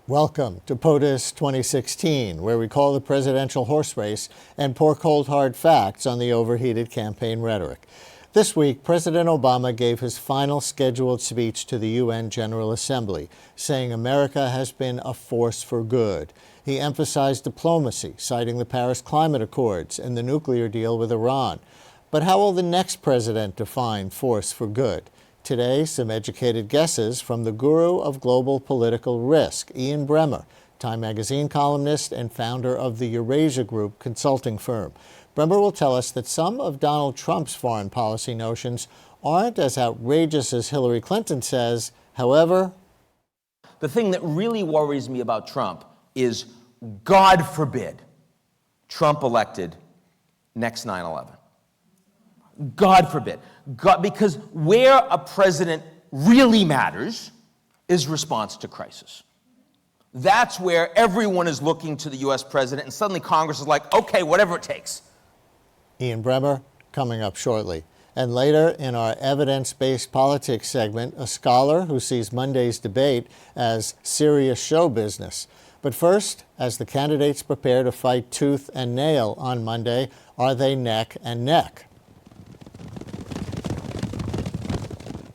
Welcome to POTUS 2016, where we call the presidential horse race and pour cold hard facts on the overheated campaign rhetoric. This week, President Obama gave his final scheduled speech to the UN General Assembly, saying America has been a force for good. He emphasized diplomacy, citing the Paris Climate Accords and the nuclear deal with Iran. But how will the next president define force for good? Today, some educated guesses from the guru of global political risk, Ian Bremmer, Time magazine columnist and founder of the Eurasia Group consulting firm. Bremmer will tell us that some of Donald Trump's foreign policy notions aren't as outrageous as Hillary Clinton says. However, the thing that really worries me about Trump is, God forbid, Trump elected next 9/11. God forbid. Because where a president really matters is response to crisis. That's where everyone is looking to the U.S. president, and suddenly Congress is like, okay, whatever it takes. Ian Bremmer coming up shortly. And later in our evidence-based politics segment, a scholar who sees Monday's debate as serious show business. But first, as the candidates prepare to fight tooth and nail on Monday, are they neck and neck?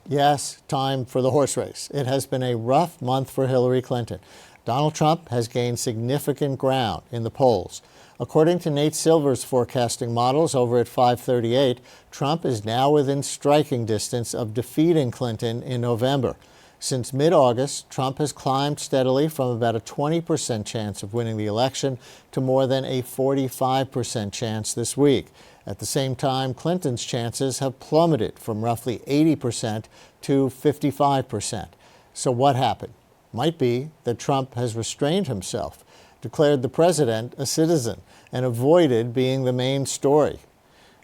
Yes, time for the horse race. It has been a rough month for Hillary Clinton. Donald Trump has gained significant ground in the polls. According to Nate Silver's forecasting models over at 538, Trump is now within striking distance of defeating Clinton in November. Since mid-August, Trump has climbed steadily from about a 20% chance of winning the election to more than a 45% chance this week. At the same time, Clinton's chances have plummeted from roughly 80% to 55%. So what happened? Might be that Trump has restrained himself, declared the president a citizen, and avoided being the main story.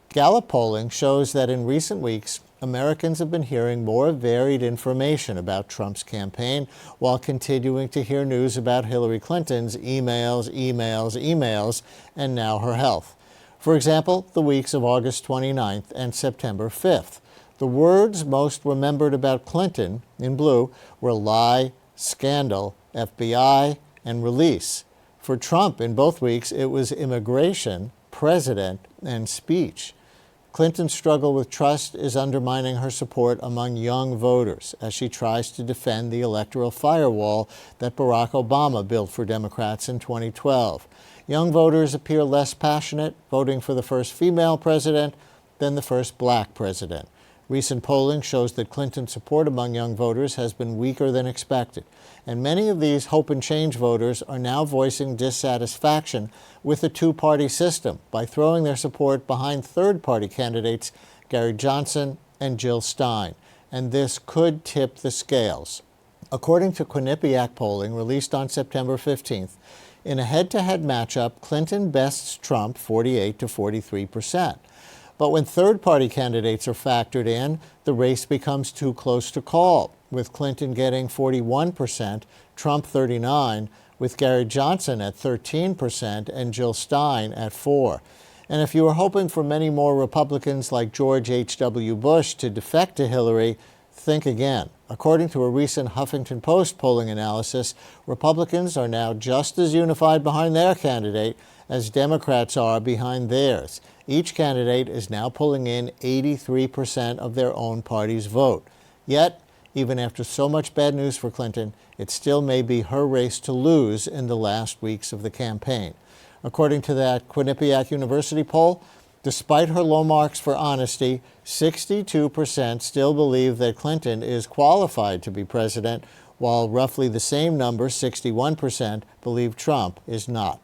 Gallup polling shows that in recent weeks, Americans have been hearing more varied information about Trump's campaign while continuing to hear news about Hillary Clinton's emails, and now her health. For example, the weeks of August 29th and September 5th. The words most remembered about Clinton, in blue, were lie, scandal, FBI, and release. For Trump, in both weeks, it was immigration, president, and speech. Clinton's struggle with trust is undermining her support among young voters as she tries to defend the electoral firewall that Barack Obama built for Democrats in 2012. Young voters appear less passionate, voting for the first female president than the first black president. Recent polling shows that Clinton's support among young voters has been weaker than expected, and many of these hope and change voters are now voicing dissatisfaction with the two-party system by throwing their support behind third-party candidates Gary Johnson and Jill Stein, and this could tip the scales. According to Quinnipiac polling released on September 15th, in a head-to-head matchup, Clinton bests Trump 48 to 43%. But when third-party candidates are factored in, the race becomes too close to call, with Clinton getting 41%, Trump 39%, with Gary Johnson at 13% and Jill Stein at 4%. And if you were hoping for many more Republicans like George H.W. Bush to defect to Hillary, think again. According to a recent Huffington Post polling analysis, Republicans are now just as unified behind their candidate as Democrats are behind theirs. Each candidate is now pulling in 83% of their own party's vote. Yet, even after so much bad news for Clinton, it still may be her race to lose in the last weeks of the campaign. According to that Quinnipiac University poll, despite her low marks for honesty, 62% still believe that Clinton is qualified to be president, while roughly the same number, 61%, believe Trump is not.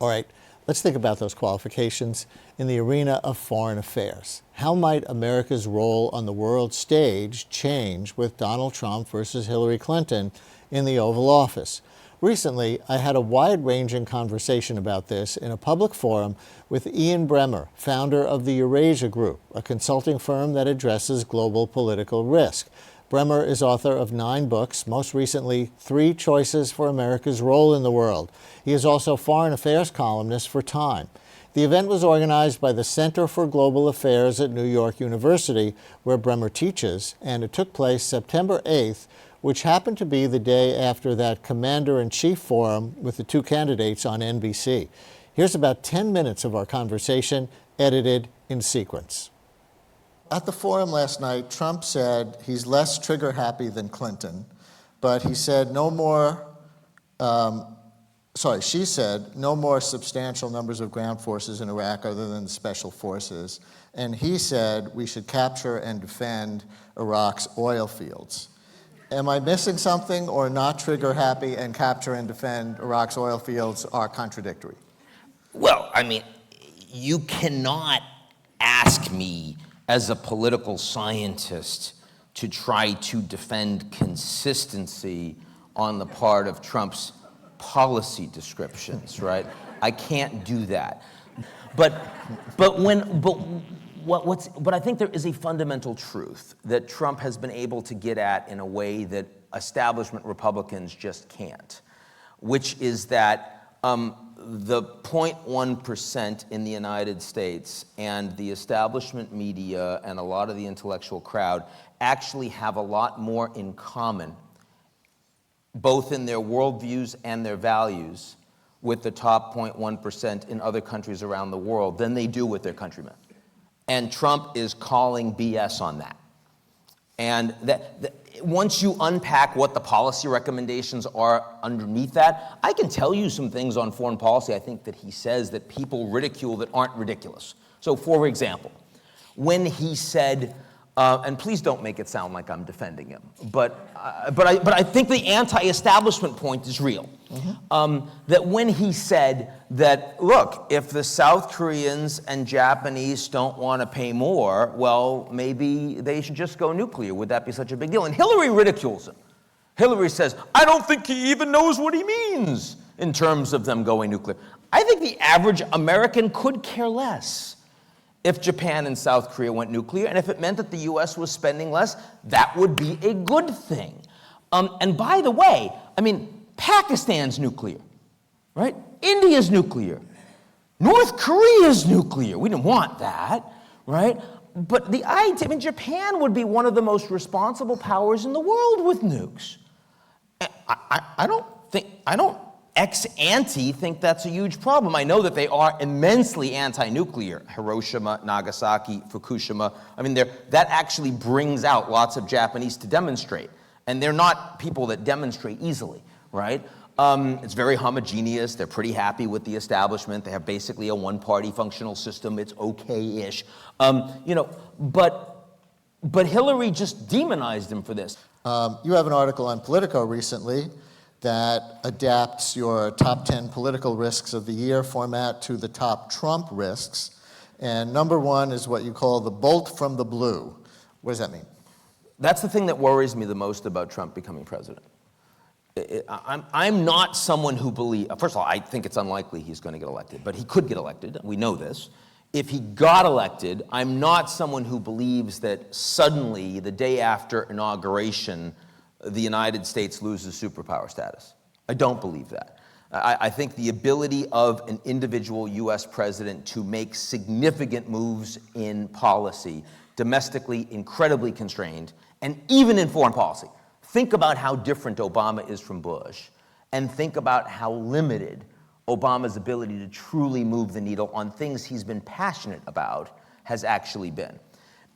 All right, let's think about those qualifications in the arena of foreign affairs. How might America's role on the world stage change with Donald Trump versus Hillary Clinton in the Oval Office? Recently, I had a wide-ranging conversation about this in a public forum with Ian Bremmer, founder of the Eurasia Group, a consulting firm that addresses global political risk. Bremmer is author of 9 books, most recently 3 Choices for America's Role in the World. He is also foreign affairs columnist for Time. The event was organized by the Center for Global Affairs at New York University, where Bremmer teaches, and it took place September 8th, which happened to be the day after that commander-in-chief forum with the two candidates on NBC. Here's about 10 minutes of our conversation, edited in sequence. At the forum last night, Trump said he's less trigger-happy than Clinton, but he said she said no more substantial numbers of ground forces in Iraq other than the special forces. And he said we should capture and defend Iraq's oil fields. Am I missing something, or not trigger-happy and capture and defend Iraq's oil fields are contradictory? Well, I mean, you cannot ask me as a political scientist to try to defend consistency on the part of Trump's policy descriptions, right? I can't do that. But I think there is a fundamental truth that Trump has been able to get at in a way that establishment Republicans just can't, which is that the 0.1% in the United States and the establishment media and a lot of the intellectual crowd actually have a lot more in common, both in their worldviews and their values, with the top 0.1% in other countries around the world than they do with their countrymen. And Trump is calling BS on that. And once you unpack what the policy recommendations are underneath that, I can tell you some things on foreign policy I think that he says that people ridicule that aren't ridiculous. So for example, when he said, and please don't make it sound like I'm defending him, but I think the anti-establishment point is real. Mm-hmm. That when he said that, look, if the South Koreans and Japanese don't want to pay more, well, maybe they should just go nuclear. Would that be such a big deal? And Hillary ridicules him. Hillary says, I don't think he even knows what he means in terms of them going nuclear. I think the average American could care less if Japan and South Korea went nuclear, and if it meant that the US was spending less, that would be a good thing. And by the way, I mean, Pakistan's nuclear, right? India's nuclear. North Korea's nuclear. We didn't want that, right? But Japan would be one of the most responsible powers in the world with nukes. I don't ex ante think that's a huge problem. I know that they are immensely anti-nuclear. Hiroshima, Nagasaki, Fukushima. I mean, that actually brings out lots of Japanese to demonstrate. And they're not people that demonstrate easily, right? It's very homogeneous. They're pretty happy with the establishment. They have basically a one-party functional system. It's okay-ish. But Hillary just demonized him for this. You have an article on Politico recently that adapts your top 10 political risks of the year format to the top Trump risks. And number one is what you call the bolt from the blue. What does that mean? That's the thing that worries me the most about Trump becoming president. I'm not someone who believes, first of all, I think it's unlikely he's going to get elected, but he could get elected. We know this. If he got elected, I'm not someone who believes that suddenly, the day after inauguration, the United States loses superpower status. I don't believe that. I think the ability of an individual U.S. president to make significant moves in policy, domestically incredibly constrained, and even in foreign policy. Think about how different Obama is from Bush, and think about how limited Obama's ability to truly move the needle on things he's been passionate about has actually been.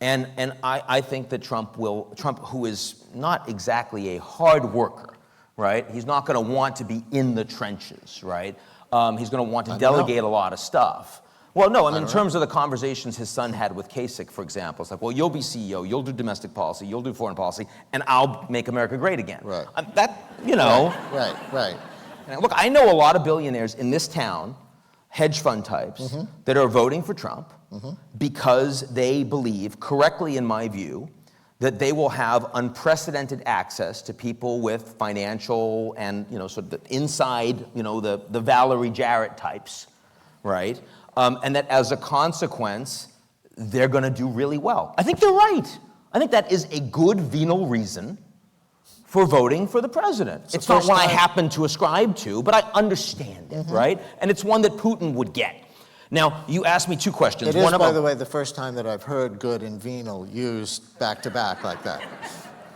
And I think that Trump, who is not exactly a hard worker, right? He's not going to want to be in the trenches, right? He's going to want to delegate a lot of stuff. Well, no, I mean, in terms of the conversations his son had with Kasich, for example, it's like, well, you'll be CEO, you'll do domestic policy, you'll do foreign policy, and I'll make America great again. Right. Right. And look, I know a lot of billionaires in this town, hedge fund types, that are voting for Trump because they believe, correctly in my view, that they will have unprecedented access to people with financial and, sort of the inside, the Valerie Jarrett types, right? And that as a consequence, they're going to do really well. I think they're right. I think that is a good venal reason for voting for the president. It's not one I happen to ascribe to, but I understand it, right? And it's one that Putin would get. Now, you asked me two questions. It is, by the way, the first time that I've heard good and venal used back to back like that.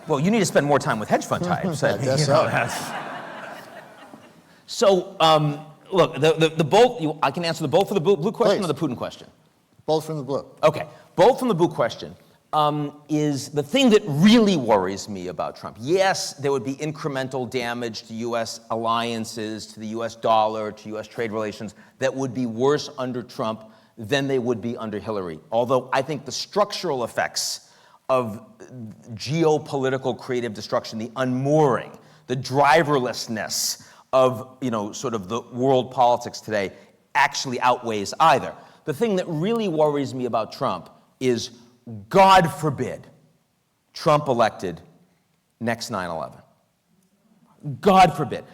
Well, you need to spend more time with hedge fund types. I guess so. So, look, the bolt, I can answer the bolt for the blue question Please. or the Putin question? Bolt from the blue. Okay, bolt from the blue question is the thing that really worries me about Trump. Yes, there would be incremental damage to U.S. alliances, to the U.S. dollar, to U.S. trade relations that would be worse under Trump than they would be under Hillary. Although I think the structural effects of geopolitical creative destruction, the unmooring, the driverlessness of, sort of the world politics today actually outweighs either. The thing that really worries me about Trump is, God forbid, Trump elected next 9/11. God forbid.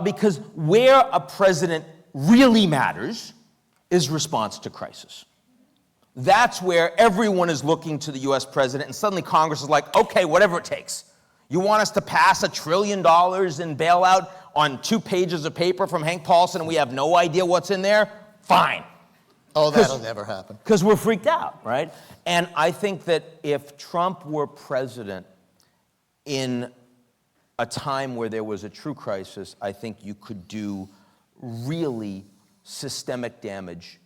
Because where a president really matters is response to crisis. That's where everyone is looking to the US president, and suddenly Congress is like, okay, whatever it takes. You want us to pass $1 trillion in bailout on 2 pages of paper from Hank Paulson and we have no idea what's in there? Fine. Oh, that'll never happen. Because we're freaked out, right? And I think that if Trump were president in a time where there was a true crisis, I think you could do really systemic damage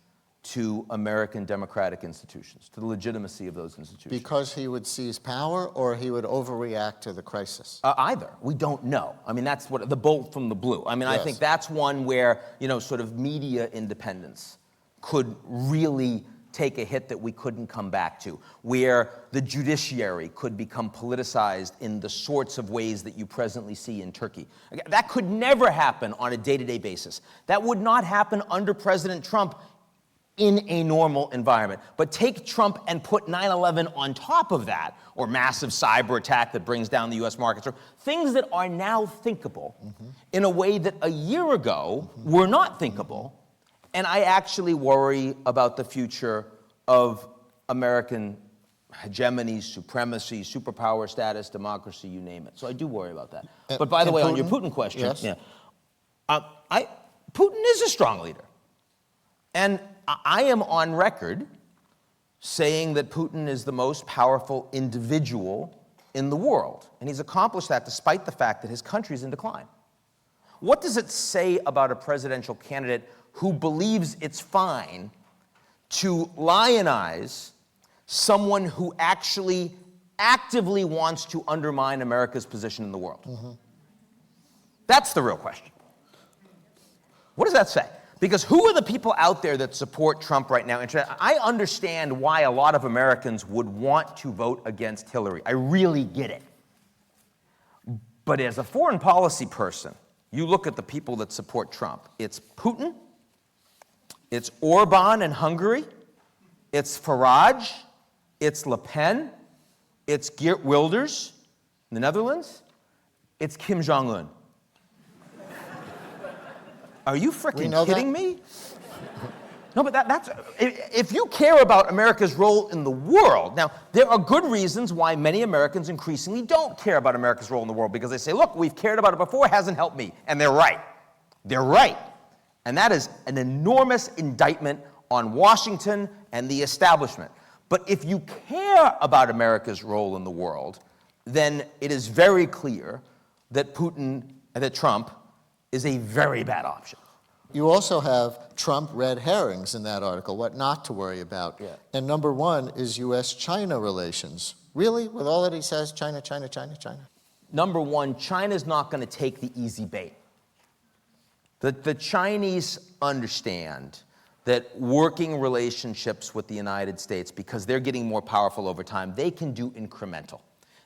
to American democratic institutions, to the legitimacy of those institutions. Because he would seize power or he would overreact to the crisis? Either. We don't know. I mean, that's what the bolt from the blue. I mean, Yes. I think that's one where, sort of media independence could really take a hit that we couldn't come back to, where the judiciary could become politicized in the sorts of ways that you presently see in Turkey. That could never happen on a day-to-day basis. That would not happen under President Trump in a normal environment. But take Trump and put 9/11 on top of that, or massive cyber attack that brings down the US markets, or things that are now thinkable in a way that a year ago were not thinkable. And I actually worry about the future of American hegemony, supremacy, superpower status, democracy, you name it. So I do worry about that. But by the way, on your Putin question, yes. Putin is a strong leader. And I am on record saying that Putin is the most powerful individual in the world. And he's accomplished that despite the fact that his country is in decline. What does it say about a presidential candidate who believes it's fine to lionize someone who actually actively wants to undermine America's position in the world? That's the real question. What does that say? Because who are the people out there that support Trump right now? I understand why a lot of Americans would want to vote against Hillary. I really get it. But as a foreign policy person, you look at the people that support Trump. It's Putin, it's Orban in Hungary, it's Farage, it's Le Pen, it's Geert Wilders in the Netherlands, it's Kim Jong-un. Are you freaking kidding me? No, but that's, if you care about America's role in the world, now, there are good reasons why many Americans increasingly don't care about America's role in the world, because they say, look, we've cared about it before, it hasn't helped me. And they're right. They're right. And that is an enormous indictment on Washington and the establishment. But if you care about America's role in the world, then it is very clear that Trump is a very bad option. You also have Trump red herrings in that article, what not to worry about. Yeah. And number one is U.S.-China relations. Really? With all that he says, China, China, China, China? Number one, China's not going to take the easy bait. The Chinese understand that working relationships with the United States, because they're getting more powerful over time, they can do incremental.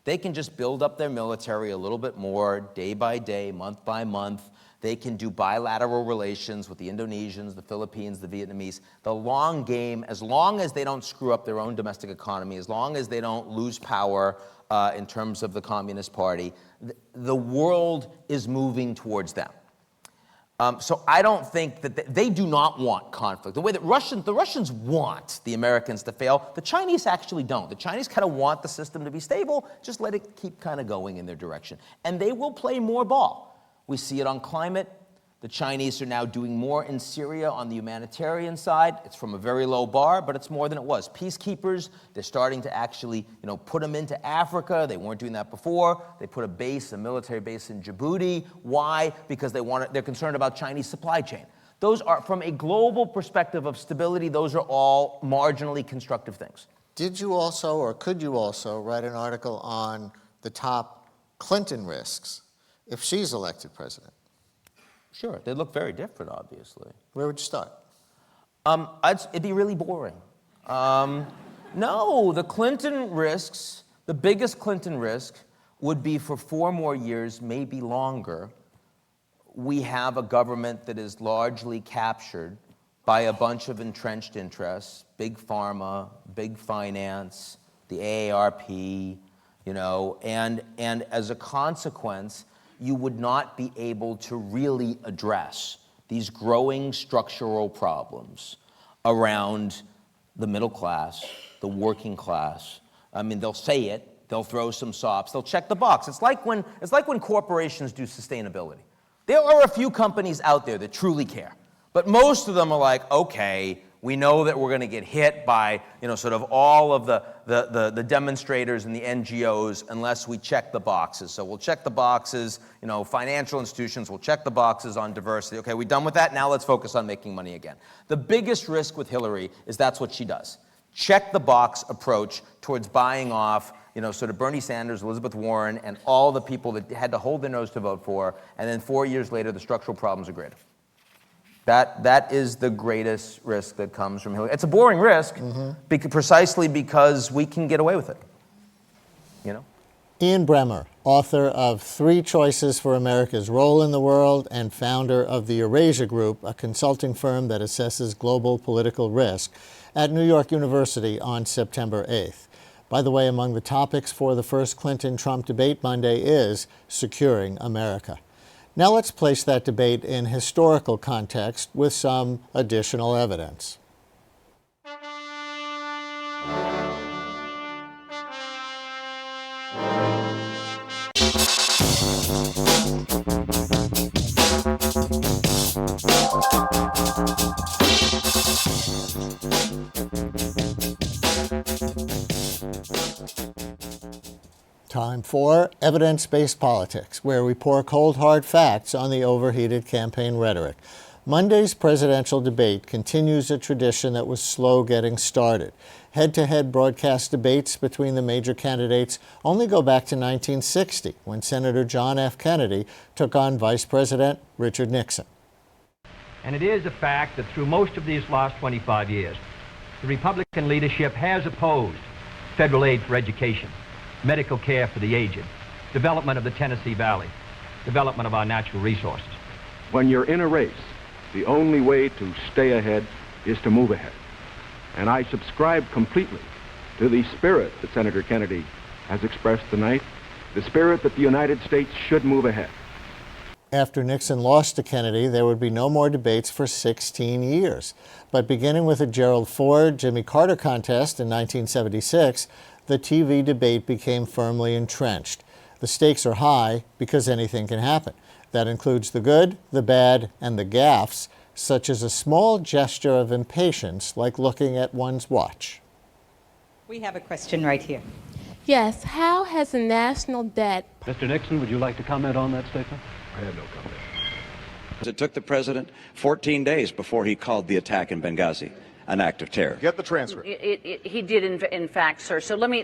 They can just build up their military a little bit more, day by day, month by month. They can do bilateral relations with the Indonesians, the Philippines, the Vietnamese. The long game, as long as they don't screw up their own domestic economy, as long as they don't lose power in terms of the Communist Party, the world is moving towards them. So I don't think that they do not want conflict. The way that the Russians want the Americans to fail, the Chinese actually don't. The Chinese kind of want the system to be stable, just let it keep kind of going in their direction. And they will play more ball. We see it on climate, The Chinese are now doing more in Syria on the humanitarian side. It's from a very low bar, but it's more than it was. Peacekeepers, they're starting to actually, put them into Africa. They weren't doing that before. They put a military base in Djibouti. Why? Because they're concerned about Chinese supply chain. Those are, from a global perspective of stability, those are all marginally constructive things. Did you also, or could you also, write an article on the top Clinton risks if she's elected president? Sure, they look very different, obviously. Where would you start? It'd be really boring. No, the Clinton risks, the biggest Clinton risk would be for 4 more years, maybe longer, we have a government that is largely captured by a bunch of entrenched interests, big pharma, big finance, the AARP, and as a consequence, you would not be able to really address these growing structural problems around the middle class, the working class. I mean, they'll say it, they'll throw some sops, they'll check the box. It's like when corporations do sustainability. There are a few companies out there that truly care, but most of them are like, okay, we know that we're going to get hit by, sort of all of the demonstrators and the NGOs unless we check the boxes. So we'll check the boxes, financial institutions will check the boxes on diversity. Okay, we done with that? Now let's focus on making money again. The biggest risk with Hillary is that's what she does. Check the box approach towards buying off, sort of Bernie Sanders, Elizabeth Warren, and all the people that had to hold their nose to vote for, and then 4 years later, the structural problems are greater. That is the greatest risk that comes from Hillary. It's a boring risk, precisely because we can get away with it. Ian Bremmer, author of 3 Choices for America's Role in the World and founder of the Eurasia Group, a consulting firm that assesses global political risk, at New York University on September 8th. By the way, among the topics for the first Clinton-Trump debate Monday is securing America. Now let's place that debate in historical context with some additional evidence. Time for evidence-based politics, where we pour cold, hard facts on the overheated campaign rhetoric. Monday's presidential debate continues a tradition that was slow getting started. Head-to-head broadcast debates between the major candidates only go back to 1960, when Senator John F. Kennedy took on Vice President Richard Nixon. And it is a fact that through most of these last 25 years, the Republican leadership has opposed federal aid for education, medical care for the aged, development of the Tennessee Valley, development of our natural resources. When you're in a race, the only way to stay ahead is to move ahead. And I subscribe completely to the spirit that Senator Kennedy has expressed tonight, the spirit that the United States should move ahead. After Nixon lost to Kennedy, there would be no more debates for 16 years. But beginning with the Gerald Ford-Jimmy Carter contest in 1976, the TV debate became firmly entrenched. The stakes are high because anything can happen. That includes the good, the bad, and the gaffes, such as a small gesture of impatience like looking at one's watch. We have a question right here. Yes, how has the national debt... Mr. Nixon, would you like to comment on that statement? I have no comment. It took the president 14 days before he called the attack in Benghazi an act of terror. Get the transcript. He did, in fact, sir. So let me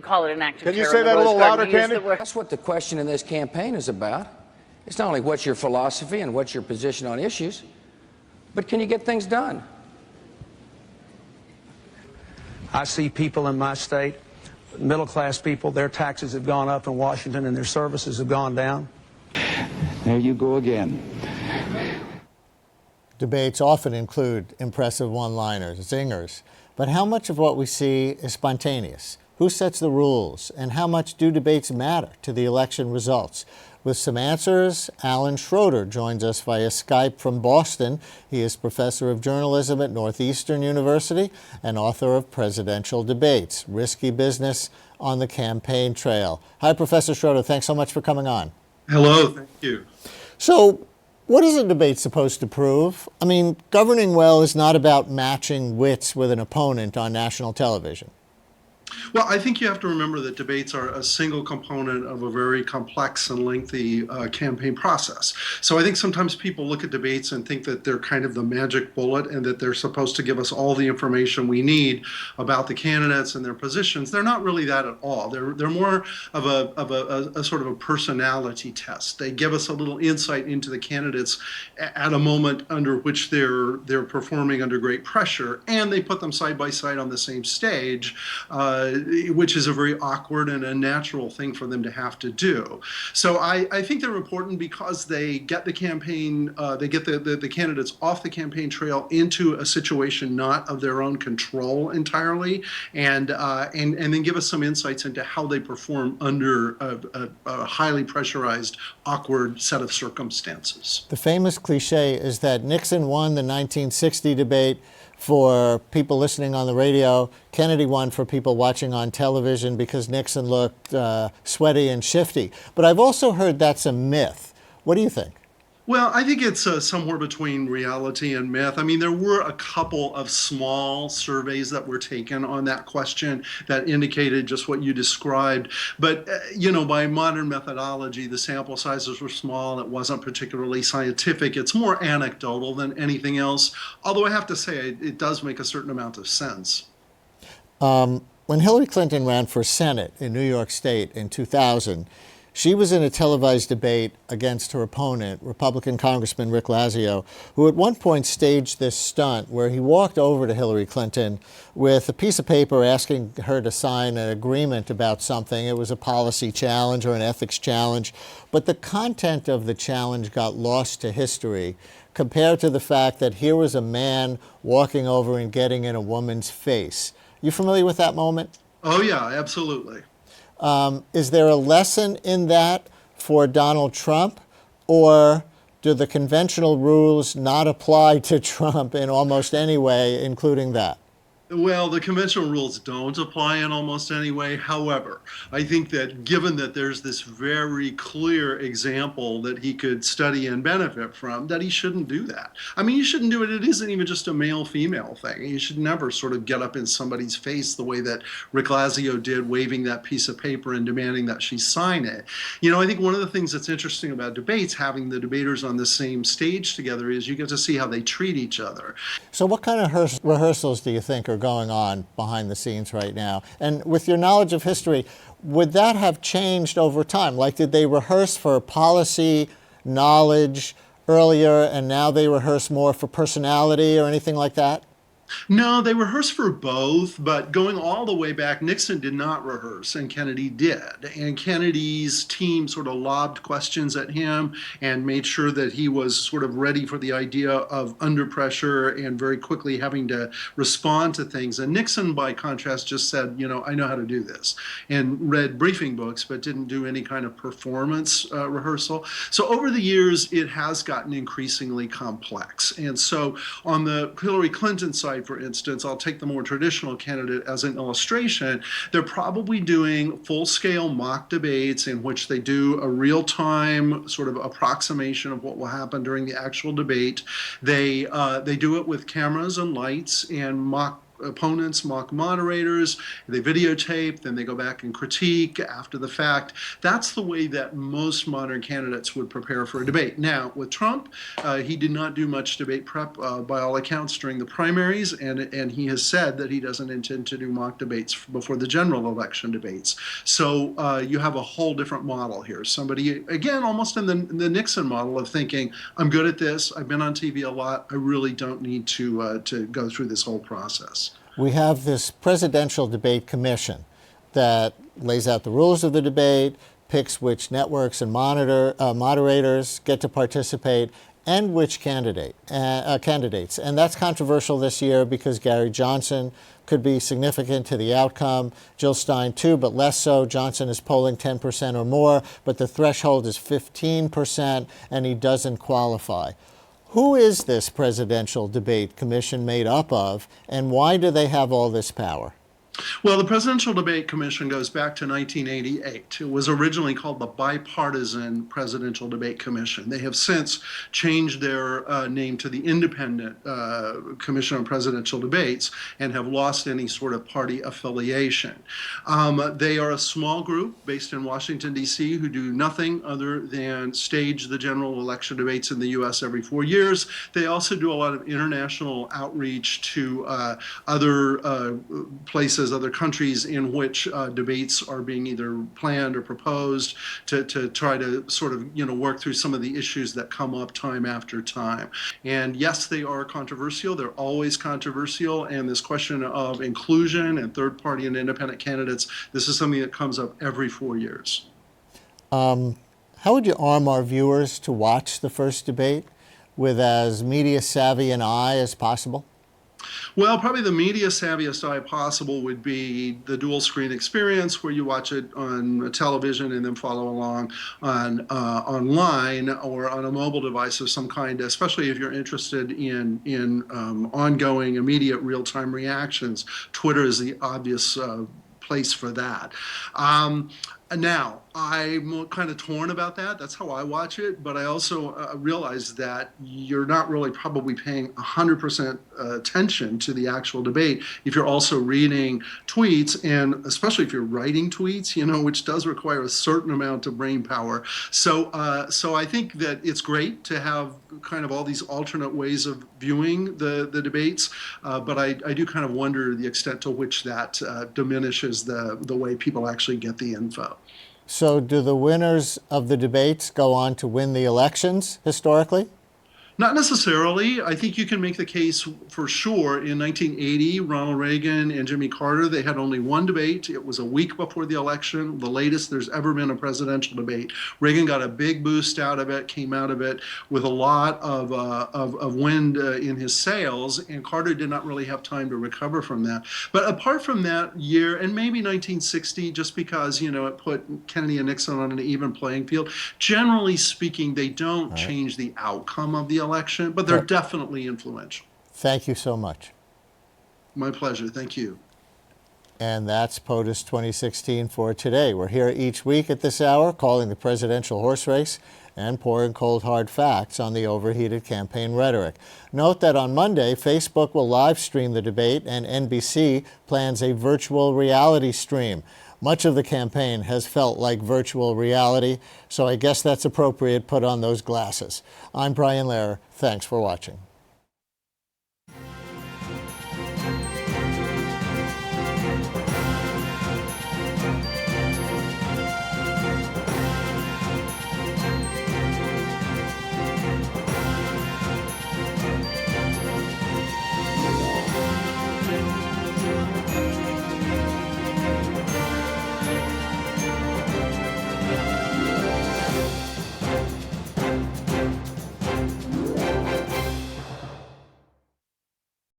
call it an act of terror. Can you say that a little louder, Candy? That's what the question in this campaign is about. It's not only what's your philosophy and what's your position on issues, but can you get things done? I see people in my state, middle-class people, their taxes have gone up in Washington and their services have gone down. There you go again. Debates often include impressive one-liners, zingers, but how much of what we see is spontaneous? Who sets the rules, and how much do debates matter to the election results? With some answers, Alan Schroeder joins us via Skype from Boston. He is professor of journalism at Northeastern University and author of Presidential Debates, Risky Business on the Campaign Trail. Hi, Professor Schroeder. Thanks so much for coming on. Hello. Thank you. So, What is a debate supposed to prove? I mean, governing well is not about matching wits with an opponent on national television. Well, I think you have to remember that debates are a single component of a very complex and lengthy campaign process. So I think sometimes people look at debates and think that they're kind of the magic bullet and that they're supposed to give us all the information we need about the candidates and their positions. They're not really that at all. They're more of a sort of a personality test. They give us a little insight into the candidates at a moment under which they're performing under great pressure, and they put them side by side on the same stage, which is a very awkward and unnatural thing for them to have to do. So I think they're important because they get the campaign, they get the candidates off the campaign trail into a situation not of their own control entirely, and then give us some insights into how they perform under a highly pressurized, awkward set of circumstances. The famous cliche is that Nixon won the 1960 debate for people listening on the radio. Kennedy won for people watching on television because Nixon looked sweaty and shifty. But I've also heard that's a myth. What do you think? Well, I think it's somewhere between reality and myth. I mean, there were a couple of small surveys that were taken on that question that indicated just what you described. But, by modern methodology, the sample sizes were small. It wasn't particularly scientific. It's more anecdotal than anything else. Although I have to say, it does make a certain amount of sense. When Hillary Clinton ran for Senate in New York State in 2000, she was in a televised debate against her opponent, Republican Congressman Rick Lazio, who at one point staged this stunt where he walked over to Hillary Clinton with a piece of paper asking her to sign an agreement about something. It was a policy challenge or an ethics challenge, but the content of the challenge got lost to history compared to the fact that here was a man walking over and getting in a woman's face. You familiar with that moment? Oh, yeah, absolutely. Is there a lesson in that for Donald Trump, or do the conventional rules not apply to Trump in almost any way, including that? Well, the conventional rules don't apply in almost any way. However, I think that given that there's this very clear example that he could study and benefit from, that he shouldn't do that. I mean, you shouldn't do it. It isn't even just a male-female thing. You should never sort of get up in somebody's face the way that Rick Lazio did, waving that piece of paper and demanding that she sign it. I think one of the things that's interesting about debates, having the debaters on the same stage together, is you get to see how they treat each other. So what kind of rehearsals do you think are going on behind the scenes right now? And with your knowledge of history, would that have changed over time? Like, did they rehearse for policy knowledge earlier and now they rehearse more for personality or anything like that? No, they rehearsed for both, but going all the way back, Nixon did not rehearse and Kennedy did. And Kennedy's team sort of lobbed questions at him and made sure that he was sort of ready for the idea of under pressure and very quickly having to respond to things. And Nixon, by contrast, just said, I know how to do this, and read briefing books, but didn't do any kind of performance rehearsal. So over the years, it has gotten increasingly complex. And so on the Hillary Clinton side, for instance, I'll take the more traditional candidate as an illustration. They're probably doing full-scale mock debates in which they do a real-time sort of approximation of what will happen during the actual debate. They do it with cameras and lights and mock opponents, mock moderators, they videotape, then they go back and critique after the fact. That's the way that most modern candidates would prepare for a debate. Now, with Trump, he did not do much debate prep by all accounts during the primaries, and he has said that he doesn't intend to do mock debates before the general election debates. So you have a whole different model here. Somebody, again, almost in the Nixon model of thinking, I'm good at this, I've been on TV a lot, I really don't need to go through this whole process. We have this presidential debate commission that lays out the rules of the debate, picks which networks and moderators get to participate, and which candidates. And that's controversial this year because Gary Johnson could be significant to the outcome. Jill Stein too, but less so. Johnson is polling 10% or more, but the threshold is 15%, and he doesn't qualify. Who is this presidential debate commission made up of, and why do they have all this power? Well, the Presidential Debate Commission goes back to 1988. It was originally called the Bipartisan Presidential Debate Commission. They have since changed their name to the Independent Commission on Presidential Debates and have lost any sort of party affiliation. They are a small group based in Washington, D.C., who do nothing other than stage the general election debates in the U.S. every 4 years. They also do a lot of international outreach to other places, other countries in which debates are being either planned or proposed to try to sort of, work through some of the issues that come up time after time. And yes, they are controversial. They're always controversial. And this question of inclusion and third party and independent candidates, this is something that comes up every 4 years. How would you arm our viewers to watch the first debate with as media savvy an eye as possible? Well, probably the media savviest eye possible would be the dual screen experience, where you watch it on television and then follow along on online or on a mobile device of some kind, especially if you're interested in ongoing, immediate, real-time reactions. Twitter is the obvious place for that. Now, I'm kind of torn about that. That's how I watch it. But I also realize that you're not really probably paying 100% attention to the actual debate if you're also reading tweets, and especially if you're writing tweets, which does require a certain amount of brain power. So I think that it's great to have kind of all these alternate ways of viewing the debates. But I do kind of wonder the extent to which that diminishes the way people actually get the info. So do the winners of the debates go on to win the elections historically? Not necessarily. I think you can make the case for sure. In 1980, Ronald Reagan and Jimmy Carter, they had only one debate. It was a week before the election, the latest there's ever been a presidential debate. Reagan got a big boost out of it, came out of it with a lot of wind in his sails, and Carter did not really have time to recover from that. But apart from that year, and maybe 1960, just because, it put Kennedy and Nixon on an even playing field, generally speaking, they don't change the outcome of the election, but they're definitely influential. Thank you so much. My pleasure. Thank you. And that's POTUS 2016 for today. We're here each week at this hour calling the presidential horse race and pouring cold hard facts on the overheated campaign rhetoric. Note that on Monday, Facebook will live stream the debate and NBC plans a virtual reality stream. Much of the campaign has felt like virtual reality, so I guess that's appropriate. Put on those glasses. I'm Brian Lehrer. Thanks for watching.